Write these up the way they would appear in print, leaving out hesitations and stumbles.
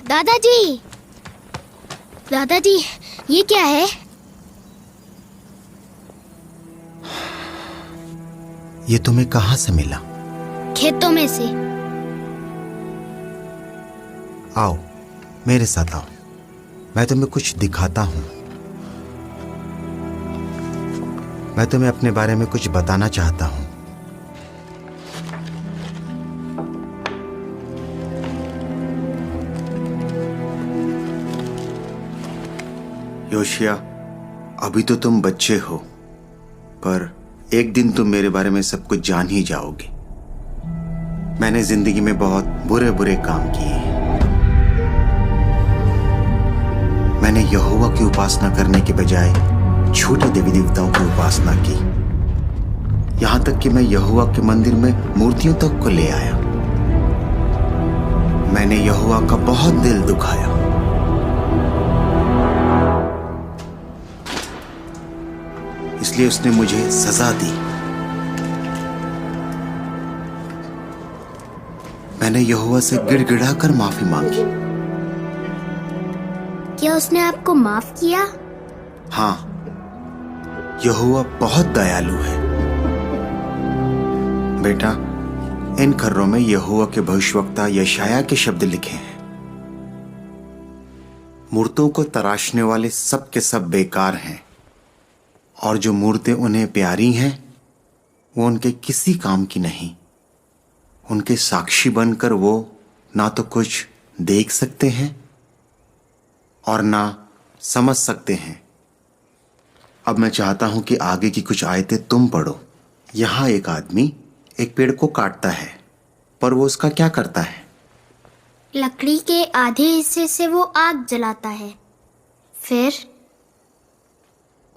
दादाजी, दादाजी, ये क्या है? ये तुम्हें कहाँ से मिला? खेतों में से। आओ, मेरे साथ आओ, मैं तुम्हें कुछ दिखाता हूँ। मैं तुम्हें अपने बारे में कुछ बताना चाहता हूँ। योशिया, अभी तो तुम बच्चे हो, पर एक दिन तुम मेरे बारे में सब कुछ जान ही जाओगे। मैंने जिंदगी में बहुत बुरे बुरे काम किए हैं। मैंने यहोवा की उपासना करने के बजाय छोटे देवी देवताओं की उपासना की। यहां तक कि मैं यहोवा के मंदिर में मूर्तियों तक को ले आया। मैंने यहोवा का बहुत दिल दुखाया। इसलिए उसने मुझे सजा दी। मैंने यहोवा से गिड़गिड़ाकर माफी मांगी। क्या उसने आपको माफ किया? हाँ, यहोवा बहुत दयालु है। बेटा, इन खर्रों में यहोवा के भविष्यवक्ता यशायाह के शब्द लिखे हैं। मूर्तों को तराशने वाले सब के सब बेकार हैं, और जो मूर्तें उन्हें प्यारी हैं वो उनके किसी काम की नहीं। उनके साक्षी बनकर वो ना तो कुछ देख सकते हैं और ना समझ सकते हैं। अब मैं चाहता हूं कि आगे की कुछ आयतें तुम पढ़ो। यहां एक आदमी एक पेड़ को काटता है, पर वो उसका क्या करता है? लकड़ी के आधे हिस्से से वो आग जलाता है, फिर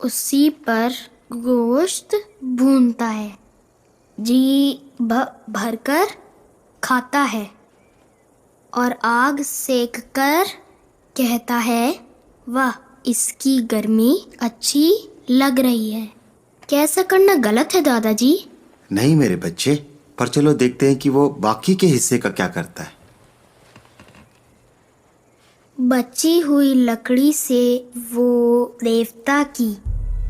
उसी पर गोश्त भूनता है, जी भरकर खाता है और आग सेक कर कहता है, वाह, इसकी गर्मी अच्छी लग रही है। क्या ऐसा करना गलत है दादाजी? नहीं मेरे बच्चे, पर चलो देखते हैं कि वो बाकी के हिस्से का क्या करता है। बची हुई लकड़ी से वो देवता की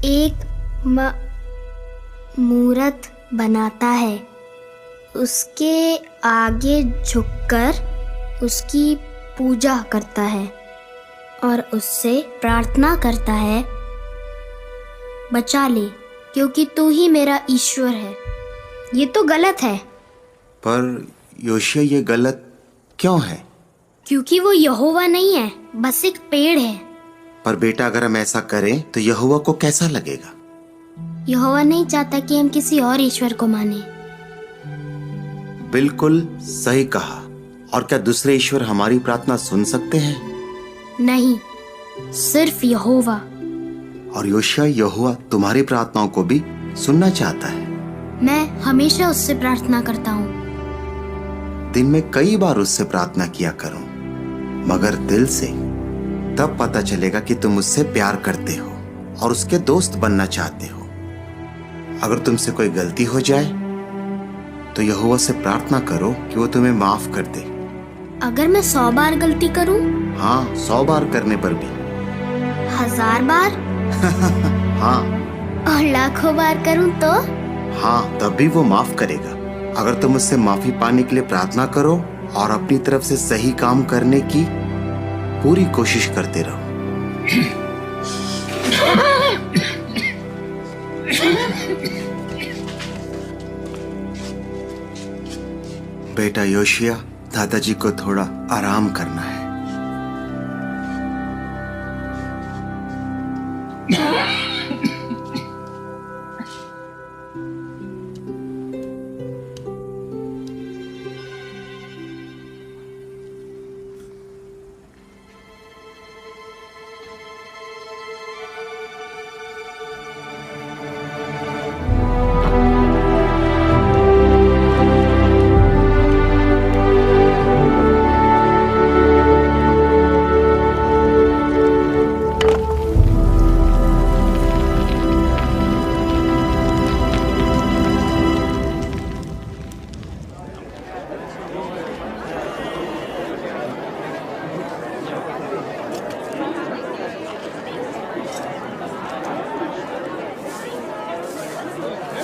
एक मूरत बनाता है, उसके आगे झुककर उसकी पूजा करता है और उससे प्रार्थना करता है, बचा ले, क्योंकि तू ही मेरा ईश्वर है। ये तो गलत है। पर योशिया, ये गलत क्यों है? क्योंकि वो यहोवा नहीं है, बस एक पेड़ है। पर बेटा, अगर हम ऐसा करें तो यहोवा को कैसा लगेगा? यहोवा नहीं चाहता कि हम किसी और ईश्वर को माने। बिल्कुल सही कहा। और क्या दूसरे ईश्वर हमारी प्रार्थना सुन सकते हैं? नहीं, सिर्फ यहोवा। और योशिया, यहोवा तुम्हारी प्रार्थनाओं को भी सुनना चाहता है। मैं हमेशा उससे प्रार्थना करता हूँ। दिन में कई बार उससे प्रार्थना किया करो, मगर दिल से। तब पता चलेगा कि तुम उससे प्यार करते हो और उसके दोस्त बनना चाहते हो। अगर तुमसे कोई गलती हो जाए तो यहोवा से प्रार्थना करो कि वो तुम्हें माफ कर दे। अगर मैं 100 बार गलती करूं? हाँ, 100 बार करने पर भी। 1000 बार? हाँ। और लाखों बार करूं तो? हाँ, तब भी वो माफ करेगा। अगर तुम उससे माफी पाने के लिए प्रार्थना करो और अपनी तरफ से सही काम करने की पूरी कोशिश करते रहो। बेटा योशिया, दादाजी को थोड़ा आराम करना है।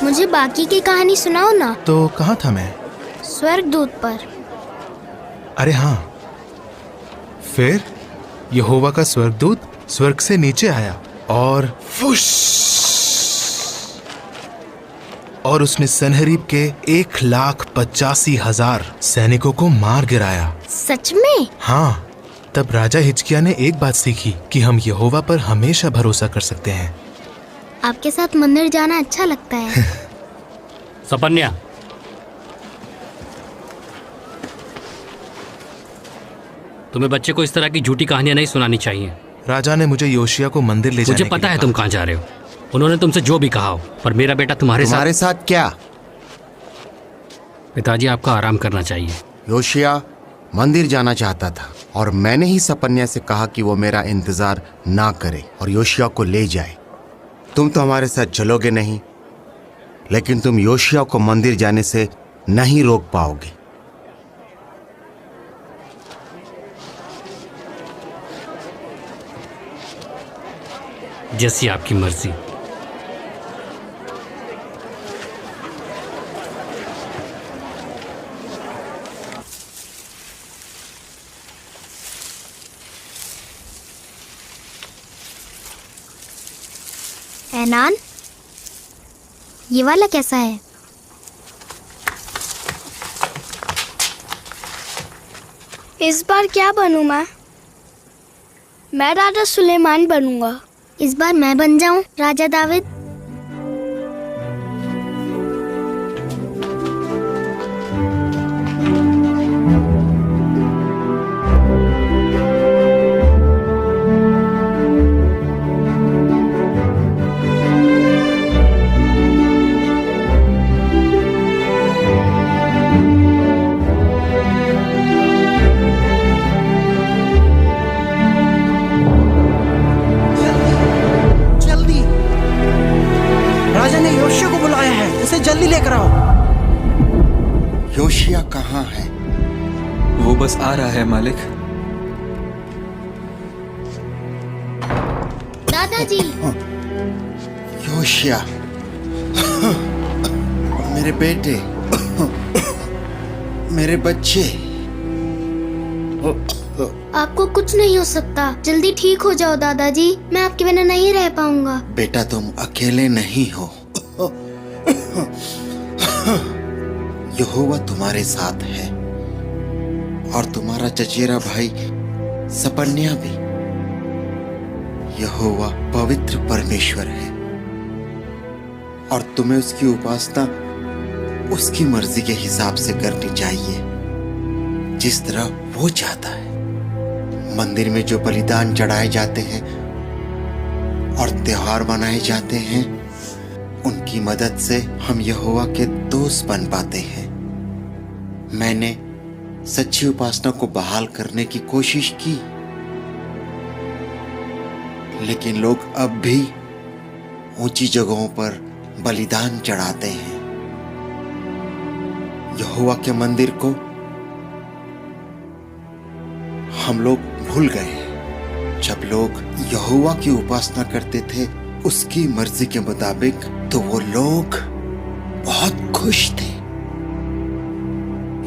मुझे बाकी की कहानी सुनाओ ना। तो कहाँ था मैं? स्वर्गदूत पर। अरे हाँ, फिर यहोवा का स्वर्गदूत स्वर्ग से नीचे आया और फुश, और उसने सनहरीब के 1,85,000 सैनिकों को मार गिराया। सच में? हाँ, तब राजा हिजकिय्याह ने एक बात सीखी कि हम यहोवा पर हमेशा भरोसा कर सकते हैं। आपके साथ मंदिर जाना अच्छा लगता है। सपन्या, तुम्हें बच्चे को इस तरह की झूठी कहानियां नहीं सुनानी चाहिए। राजा ने मुझे योशिया को मंदिर ले जाने मुझे के पता लिए है तुम कहाँ जा रहे हो। उन्होंने तुमसे जो भी कहा हो, पर मेरा बेटा तुम्हारे साथ क्या? पिताजी, आपका आराम करना चाहिए। योशिया मंदिर जाना चाहता था और मैंने ही सपन्या से कहा कि वो मेरा इंतजार ना करे और योशिया को ले जाए। तुम तो हमारे साथ चलोगे नहीं, लेकिन तुम योशिया को मंदिर जाने से नहीं रोक पाओगे। जैसी आपकी मर्जी। एनान, ये वाला कैसा है? इस बार क्या बनूं मैं? मैं राजा सुलेमान बनूंगा। इस बार मैं बन जाऊं राजा दाविद। जल्दी लेकर आओ। योशिया कहाँ है? वो बस आ रहा है मालिक। दादाजी। योशिया, मेरे बेटे, मेरे बच्चे। आपको कुछ नहीं हो सकता, जल्दी ठीक हो जाओ दादाजी। मैं आपके बिना नहीं रह पाऊंगा। बेटा, तुम अकेले नहीं हो। यहोवा तुम्हारे साथ है और तुम्हारा चचेरा भाई सपन्या भी। यहोवा पवित्र परमेश्वर है और तुम्हें उसकी उपासना उसकी मर्जी के हिसाब से करनी चाहिए, जिस तरह वो चाहता है। मंदिर में जो बलिदान चढ़ाए जाते हैं और त्योहार मनाए जाते हैं, उनकी मदद से हम यहोवा के दोस्त बन पाते हैं। मैंने सच्ची उपासना को बहाल करने की कोशिश की, लेकिन लोग अब भी ऊंची जगहों पर बलिदान चढ़ाते हैं। यहोवा के मंदिर को हम लोग भूल गए हैं। जब लोग यहोवा की उपासना करते थे उसकी मर्जी के मुताबिक, तो वो लोग बहुत खुश थे।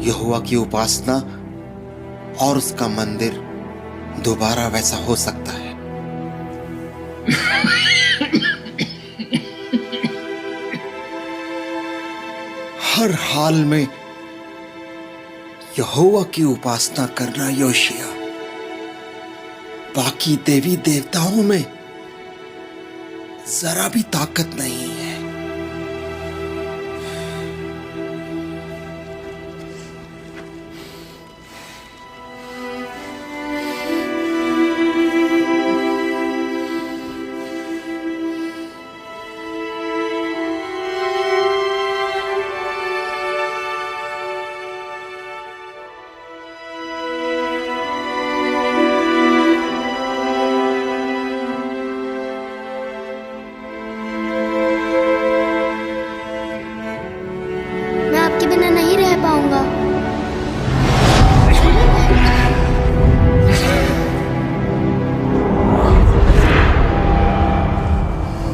यहोवा की उपासना और उसका मंदिर दोबारा वैसा हो सकता है। हर हाल में यहोवा की उपासना करना योशिया। बाकी देवी देवताओं में जरा भी ताकत नहीं है।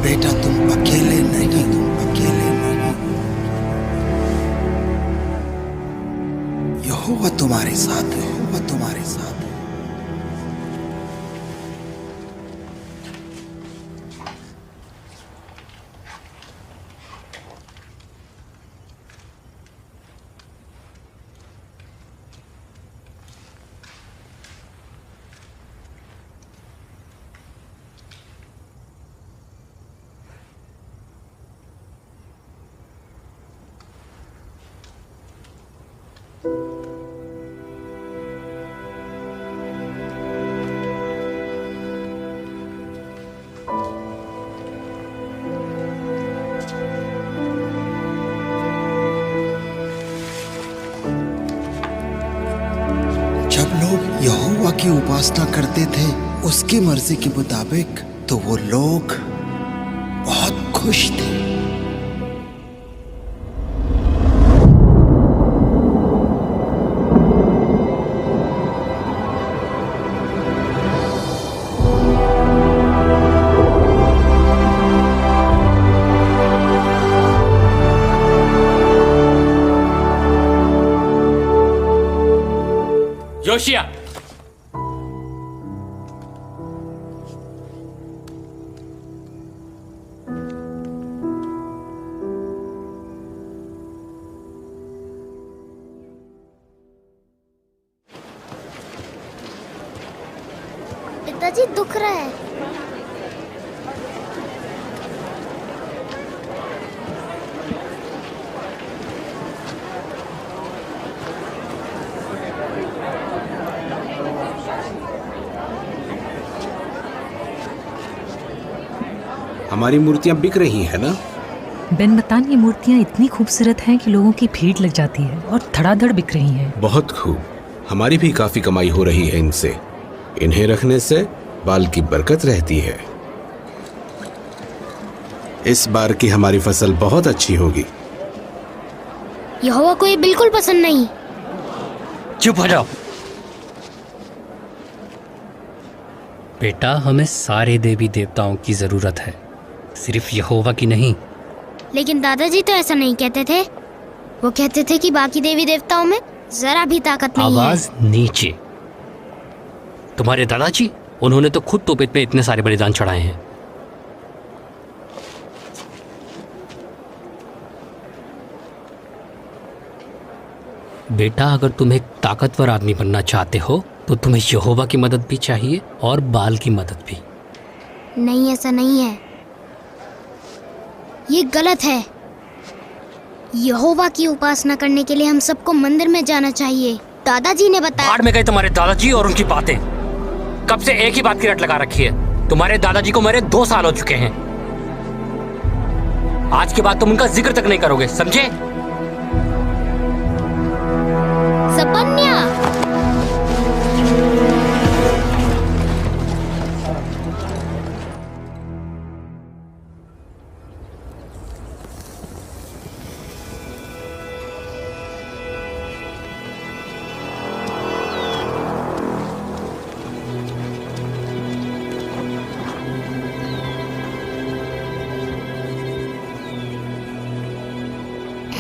बेटा, तुम अकेले नहीं, तुम अकेले नहीं। यहोवा तुम्हारे साथ है, यहोवा तुम्हारे साथ है। जब लोग यहोवा की उपासना करते थे उसकी मर्जी के मुताबिक, तो वो लोग बहुत खुश थे। योशिया, पिताजी दुख रहा है। हमारी मूर्तियां बिक रही हैं ना? बेन बतान, ये मूर्तियाँ इतनी खूबसूरत हैं कि लोगों की भीड़ लग जाती है और धड़ाधड़ बिक रही हैं। बहुत खूब। हमारी भी काफी कमाई हो रही है इनसे। इन्हें रखने से बाल की बरकत रहती है। इस बार की हमारी फसल बहुत अच्छी होगी। यहोवा को ये बिल्कुल पसंद नहीं। चुप हो जाओ। बेटा, हमें सारे देवी देवताओं की जरूरत है, सिर्फ यहोवा की नहीं। लेकिन दादाजी तो ऐसा नहीं कहते थे। वो कहते थे कि बाकी देवी देवताओं में जरा भी ताकत नहीं है। आवाज नीचे। तुम्हारे दादाजी, उन्होंने तो खुद तोपेत पे इतने सारे बलिदान चढ़ाए हैं। बेटा, अगर तुम एक ताकतवर आदमी बनना चाहते हो तो तुम्हें यहोवा की मदद भी चाहिए और बाल की मदद भी। नहीं, ऐसा नहीं है। ये गलत है। यहोवा की उपासना करने के लिए हम सबको मंदिर में जाना चाहिए। दादाजी ने बताया। बाढ़ में गए तुम्हारे दादाजी और उनकी बातें। कब से एक ही बात की रट लगा रखी है। तुम्हारे दादाजी को मरे 2 साल हो चुके हैं। आज के बाद तुम उनका जिक्र तक नहीं करोगे, समझे? सपन्या,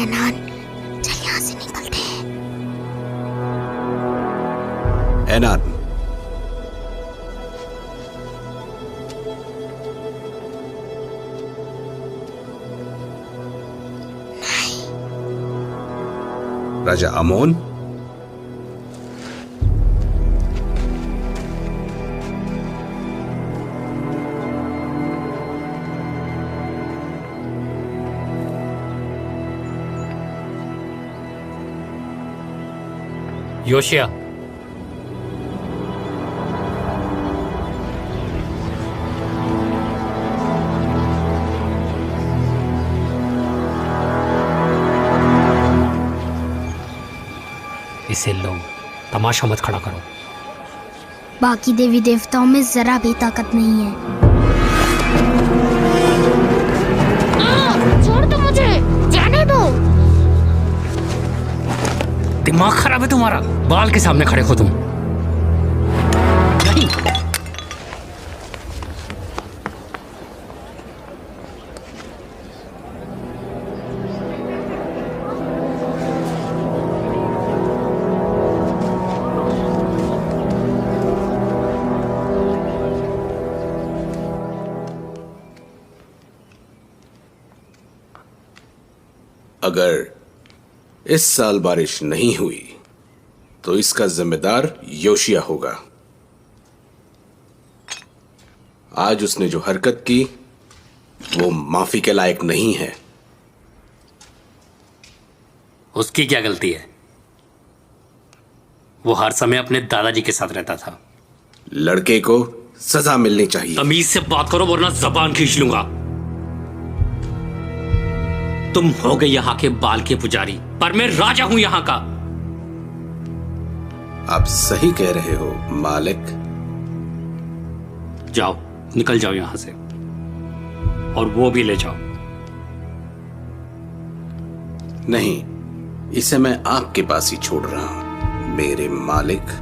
एनान, चल यहाँ से निकलते हैं। एनान, राजा अमोन, योशिया, इसे लो, तमाशा मत खड़ा करो। बाकी देवी देवताओं में जरा भी ताकत नहीं है। छोड़ दो मुझे, जाने दो। दिमाग खराब है तुम्हारा। बाल के सामने खड़े हो तुम। नहीं। अगर इस साल बारिश नहीं हुई तो इसका जिम्मेदार योशिया होगा। आज उसने जो हरकत की वो माफी के लायक नहीं है। उसकी क्या गलती है? वो हर समय अपने दादाजी के साथ रहता था। लड़के को सजा मिलनी चाहिए। तमीज से बात करो वरना जबान खींच लूंगा। तुम हो गए यहाँ के बाल के पुजारी, पर मैं राजा हूं यहाँ का। आप सही कह रहे हो मालिक। जाओ, निकल जाओ यहां से, और वो भी ले जाओ। नहीं, इसे मैं आपके पास ही छोड़ रहा हूं मेरे मालिक।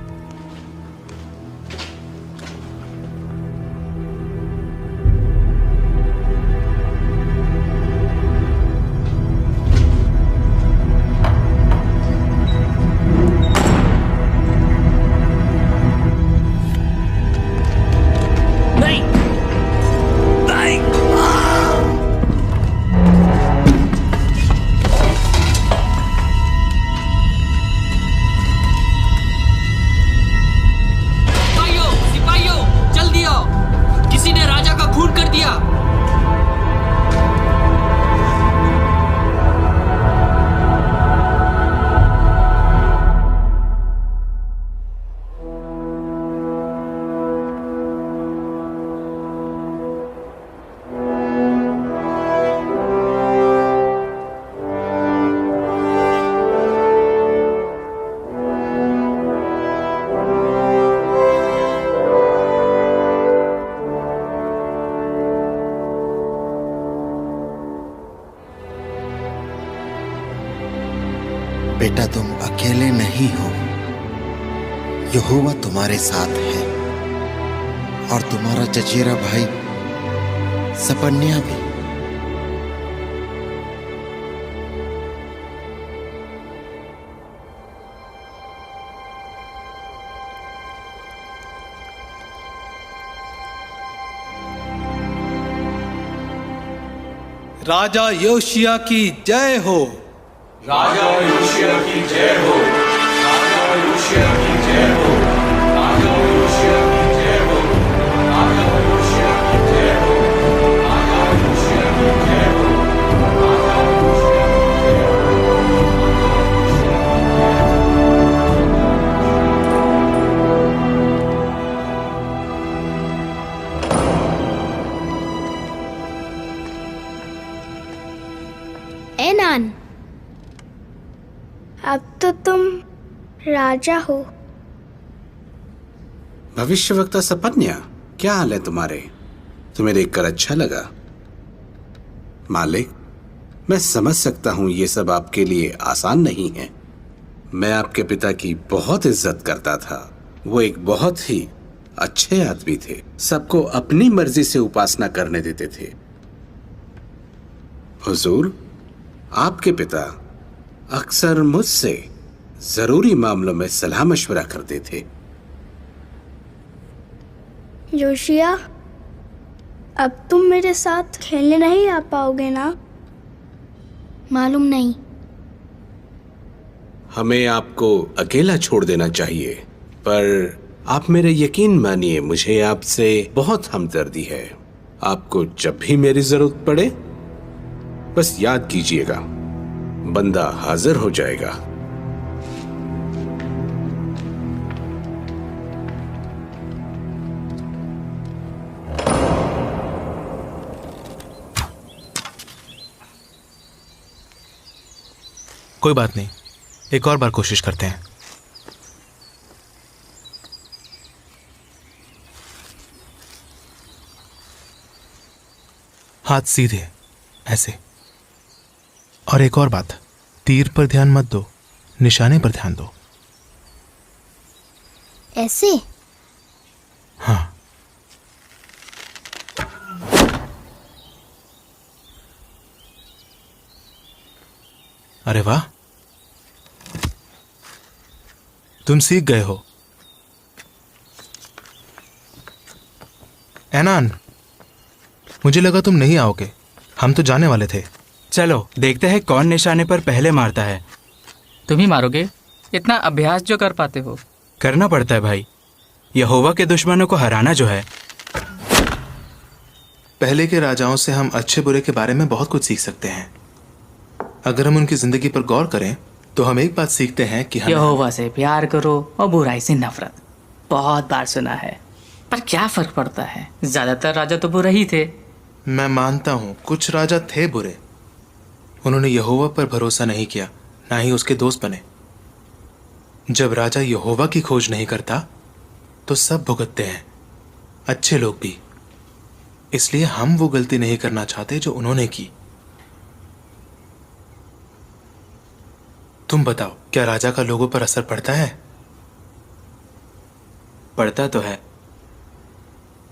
बेटा, तुम अकेले नहीं हो। यहोवा तुम्हारे साथ है, और तुम्हारा चचेरा भाई सपन्या भी। राजा योशिया की जय हो। राजा योशिया की जय हो। राजा योशिया की जय हो। राजा योशिया की जय हो। राजा योशिया की जय हो। राजा योशिया की जय हो। राजा एनान, अब तो तुम राजा हो। भविष्यवक्ता सपन्या, क्या हाल है तुम्हारे? तुम्हें देखकर अच्छा लगा। मालिक, मैं समझ सकता हूं ये सब आपके लिए आसान नहीं है। मैं आपके पिता की बहुत इज्जत करता था। वो एक बहुत ही अच्छे आदमी थे, सबको अपनी मर्जी से उपासना करने देते थे। हुजूर, आपके पिता अक्सर मुझसे जरूरी मामलों में सलाह मशवरा करते थे। योशिया, अब तुम मेरे साथ खेलने नहीं आ पाओगे ना? मालूम नहीं। हमें आपको अकेला छोड़ देना चाहिए, पर आप मेरे यकीन मानिए, मुझे आपसे बहुत हमदर्दी है। आपको जब भी मेरी जरूरत पड़े बस याद कीजिएगा, बंदा हाजिर हो जाएगा। कोई बात नहीं, एक और बार कोशिश करते हैं। हाथ सीधे, ऐसे। और एक और बात, तीर पर ध्यान मत दो, निशाने पर ध्यान दो। ऐसे? हाँ। अरे वाह, तुम सीख गए हो। एनान, मुझे लगा तुम नहीं आओगे। हम तो जाने वाले थे। चलो देखते हैं कौन निशाने पर पहले मारता है। तुम ही मारोगे? इतना अभ्यास जो कर पाते हो। करना पड़ता है भाई, यहोवा के दुश्मनों को हराना जो है। पहले के राजाओं से हम अच्छे बुरे के बारे में बहुत कुछ सीख सकते हैं। अगर हम उनकी जिंदगी पर गौर करें तो हम एक बात सीखते हैं कि हम यहोवा से प्यार करो और बुराई से नफरत। बहुत बार सुना है, पर क्या फर्क पड़ता है? ज्यादातर राजा तो बुरे ही थे। मैं मानता हूं कुछ राजा थे बुरे। उन्होंने यहोवा पर भरोसा नहीं किया, ना ही उसके दोस्त बने। जब राजा यहोवा की खोज नहीं करता तो सब भुगतते हैं, अच्छे लोग भी। इसलिए हम वो गलती नहीं करना चाहते जो उन्होंने की। तुम बताओ, क्या राजा का लोगों पर असर पड़ता है? पड़ता तो है।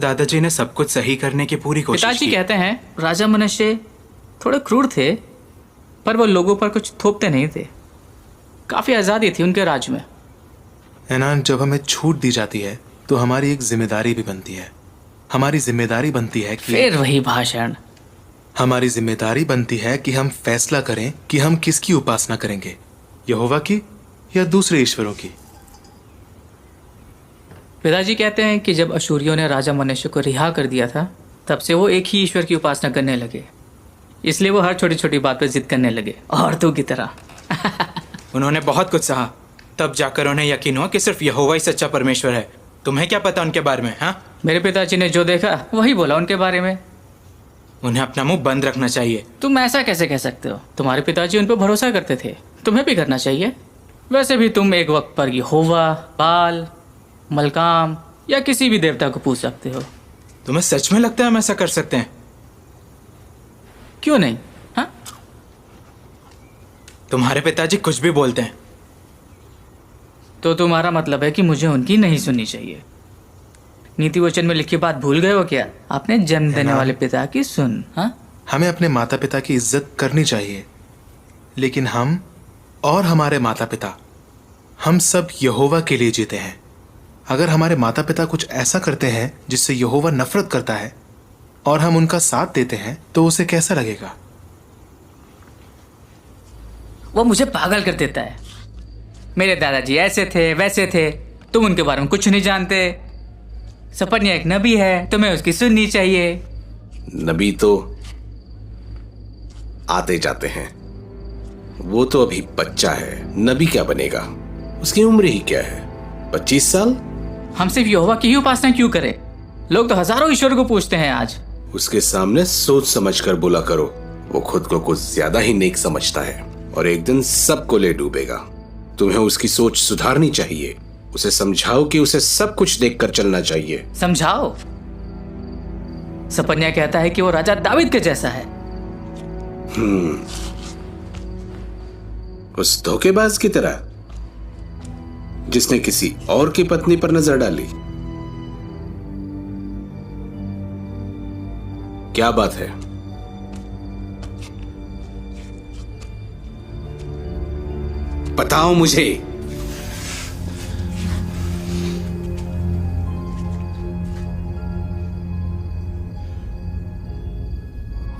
दादाजी ने सब कुछ सही करने की पूरी कोशिश पिताजी की। कहते हैं राजा मनुष्य थोड़े क्रूर थे, पर वो लोगों पर कुछ थोपते नहीं थे। काफी आजादी थी उनके राज में। एनान, जब हमें छूट दी जाती है तो हमारी एक जिम्मेदारी भी बनती है। हमारी जिम्मेदारी बनती है कि फिर वही भाषण। हमारी जिम्मेदारी बनती है कि हम फैसला करें कि हम किसकी उपासना करेंगे, यहोवा की या दूसरे ईश्वरों की। पिताजी कहते हैं कि जब अशूरियों ने राजा मनुष्य को रिहा कर दिया था, तब से वो एक ही ईश्वर की उपासना करने लगे। इसलिए वो हर छोटी छोटी बात पर जिद करने लगे, औरतों की तरह। उन्होंने बहुत कुछ सहा, तब जाकर उन्हें यकीन हुआ कि सिर्फ यहोवा ही सच्चा परमेश्वर है। तुम्हें क्या पता उनके बारे में? हाँ, मेरे पिताजी ने जो देखा वही बोला उनके बारे में। उन्हें अपना मुंह बंद रखना चाहिए। तुम ऐसा कैसे कह सकते हो? तुम्हारे पिताजी उन पर भरोसा करते थे, तुम्हें भी करना चाहिए। वैसे भी तुम एक वक्त पर यहोवा, बाल, मलकाम या किसी भी देवता को पूछ सकते हो। तुम्हें सच में लगता है हम ऐसा कर सकते हैं? क्यों नहीं? हाँ, तुम्हारे पिताजी कुछ भी बोलते हैं। तो तुम्हारा मतलब है कि मुझे उनकी नहीं सुननी चाहिए। नीति वचन में लिखी बात भूल गए हो क्या? अपने जन्म देने वाले पिता की सुन। हाँ, हमें अपने माता पिता की इज्जत करनी चाहिए, लेकिन हम और हमारे माता पिता, हम सब यहोवा के लिए जीते हैं। अगर हमारे माता पिता कुछ ऐसा करते हैं जिससे यहोवा नफरत करता है और हम उनका साथ देते हैं, तो उसे कैसा लगेगा? वो मुझे पागल कर देता है। मेरे दादाजी ऐसे थे, वैसे थे, तुम उनके बारे में कुछ नहीं जानते। सपन्या एक नबी है, तुम्हें उसकी सुननी चाहिए। नबी तो आते जाते हैं, वो तो अभी बच्चा है। नबी क्या बनेगा? उसकी उम्र ही क्या है, 25 साल? हम सिर्फ यहोवा की ही उपासना क्यों करें? लोग तो हजारों ईश्वर को पूछते हैं आज। उसके सामने सोच समझ कर बोला करो। वो खुद को कुछ ज्यादा ही नेक समझता है और एक दिन सबको ले डूबेगा। तुम्हें उसकी सोच सुधारनी चाहिए। उसे समझाओ कि उसे सब कुछ देखकर चलना चाहिए। समझाओ? सपन्या कहता है कि वो राजा दाऊद के जैसा है। उस धोखेबाज की तरह जिसने किसी और की पत्नी पर नजर डाली। क्या बात है? बताओ मुझे।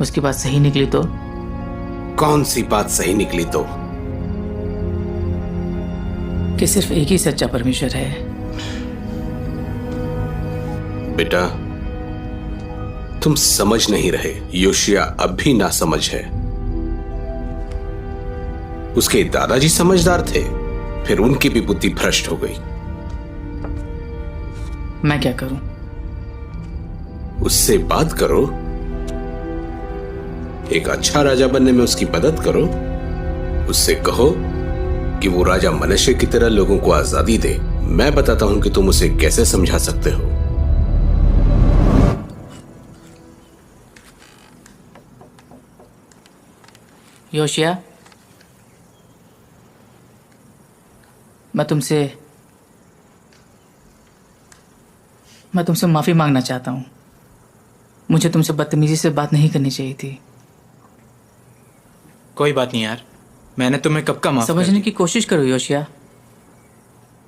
उसकी बात सही निकली तो? कौन सी बात सही निकली तो? कि सिर्फ एक ही सच्चा परमेश्वर है। बेटा, तुम समझ नहीं रहे। योशिया अब भी नासमझ है। उसके दादाजी समझदार थे, फिर उनकी भी बुद्धि भ्रष्ट हो गई। मैं क्या करूं? उससे बात करो, एक अच्छा राजा बनने में उसकी मदद करो। उससे कहो कि वो राजा मनुष्य की तरह लोगों को आजादी दे। मैं बताता हूं कि तुम उसे कैसे समझा सकते हो। योशिया, मैं तुमसे माफी मांगना चाहता हूं। मुझे तुमसे बदतमीजी से बात नहीं करनी चाहिए थी। कोई बात नहीं यार, मैंने तुम्हें कब का माफ कर समझने दिया। की कोशिश करो योशिया।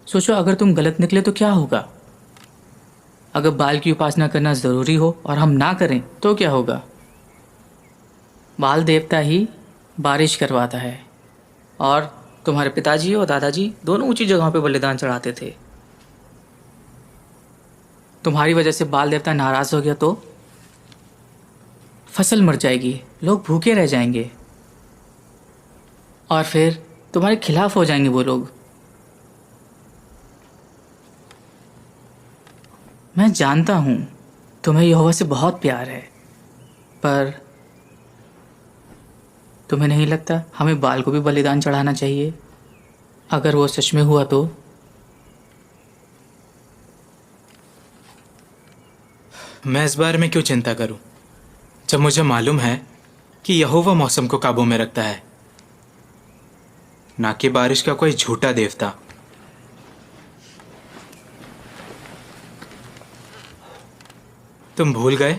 सोचो, अगर तुम गलत निकले तो क्या होगा? अगर बाल की उपासना करना जरूरी हो और हम ना करें तो क्या होगा? बाल देवता ही बारिश करवाता है, और तुम्हारे पिताजी और दादाजी दोनों ऊंची जगहों पे बलिदान चढ़ाते थे। तुम्हारी वजह से बाल देवता नाराज हो गया तो फसल मर जाएगी, लोग भूखे रह जाएंगे, और फिर तुम्हारे खिलाफ हो जाएंगे वो लोग। मैं जानता हूं तुम्हें यहोवा से बहुत प्यार है, पर तुम्हें नहीं लगता हमें बाल को भी बलिदान चढ़ाना चाहिए? अगर वो सच में हुआ तो? मैं इस बारे में क्यों चिंता करूं, जब मुझे मालूम है कि यहोवा मौसम को काबू में रखता है, ना कि बारिश का कोई झूठा देवता। तुम भूल गए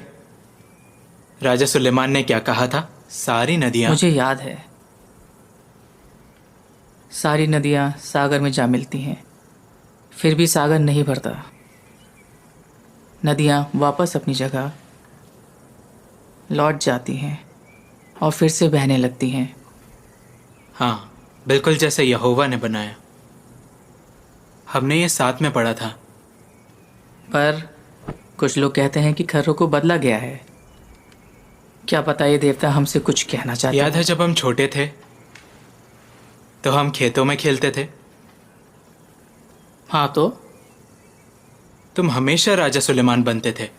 राजा सुलेमान ने क्या कहा था? सारी नदियां, मुझे याद है, सारी नदियां सागर में जा मिलती हैं, फिर भी सागर नहीं भरता। नदियां वापस अपनी जगह लौट जाती हैं और फिर से बहने लगती हैं। हाँ, बिल्कुल जैसे यहोवा ने बनाया। हमने ये साथ में पढ़ा था। पर कुछ लोग कहते हैं कि खर्रों को बदला गया है। क्या पता ये देवता हमसे कुछ कहना चाहते हैं। याद है जब हम छोटे थे तो हम खेतों में खेलते थे? हाँ, तो तुम हमेशा राजा सुलेमान बनते थे।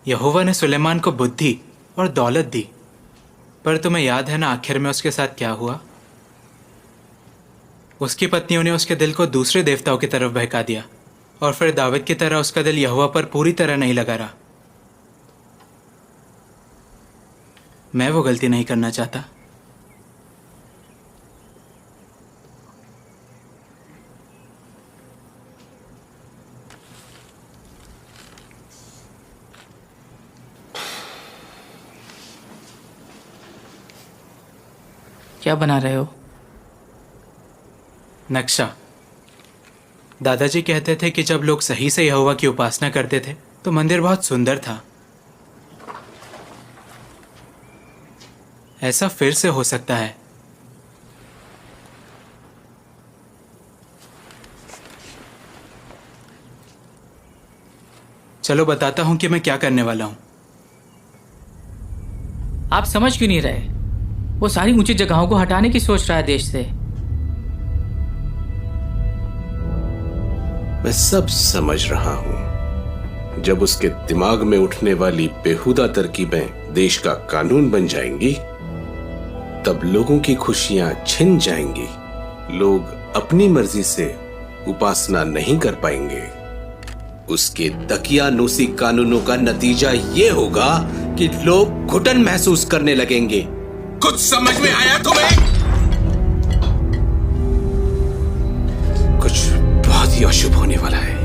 यहोवा ने सुलेमान को बुद्धि और दौलत दी, पर तुम्हें याद है ना आखिर में उसके साथ क्या हुआ? उसकी पत्नियों ने उसके दिल को दूसरे देवताओं की तरफ बहका दिया, और फिर दाऊद की तरह उसका दिल यहोवा पर पूरी तरह नहीं लगा रहा। मैं वो गलती नहीं करना चाहता। क्या बना रहे हो? नक्शा। दादाजी कहते थे कि जब लोग सही से यहोवा की उपासना करते थे तो मंदिर बहुत सुंदर था। ऐसा फिर से हो सकता है। चलो बताता हूं कि मैं क्या करने वाला हूं। आप समझ क्यों नहीं रहे? वो सारी ऊंची जगहों को हटाने की सोच रहा है देश से। मैं सब समझ रहा हूं। जब उसके दिमाग में उठने वाली बेहुदा तरकीबें देश का कानून बन जाएंगी, तब लोगों की खुशियां छिन जाएंगी। लोग अपनी मर्जी से उपासना नहीं कर पाएंगे। उसके दकियानूसी कानूनों का नतीजा ये होगा कि लोग घुटन महसूस करने लगेंगे। कुछ समझ में आया तुम्हें? कुछ बहुत ही अशुभ होने वाला है।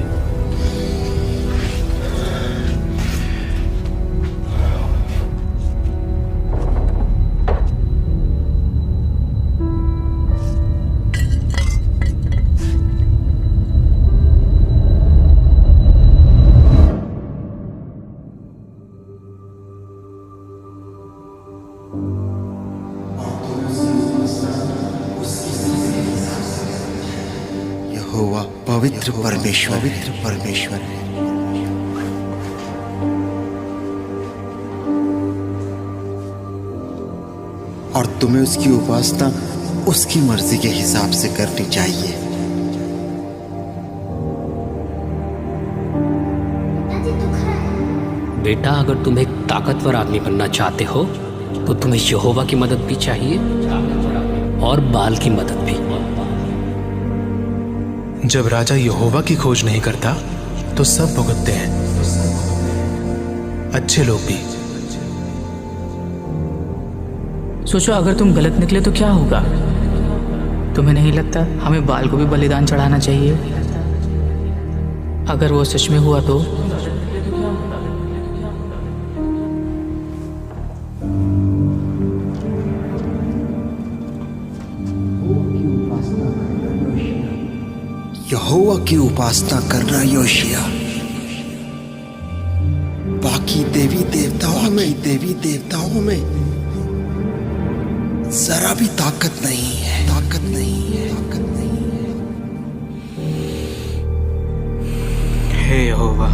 यहोवा पवित्र परमेश्वर है। और तुम्हें उसकी उपासना उसकी मर्जी के हिसाब से करनी चाहिए। बेटा, अगर तुम एक ताकतवर आदमी बनना चाहते हो तो तुम्हें यहोवा की मदद भी चाहिए और बाल की मदद भी। जब राजा यहोवा की खोज नहीं करता तो सब भुगतते हैं, अच्छे लोग भी। सोचो, अगर तुम गलत निकले तो क्या होगा? तुम्हें नहीं लगता हमें बाल को भी बलिदान चढ़ाना चाहिए? अगर वो सच में हुआ तो? यहोवा की उपासना करना योशिया। बाकी देवी देवताओं में जरा भी ताकत नहीं है, ताकत नहीं है, ताकत नहीं है। हे यहोवा,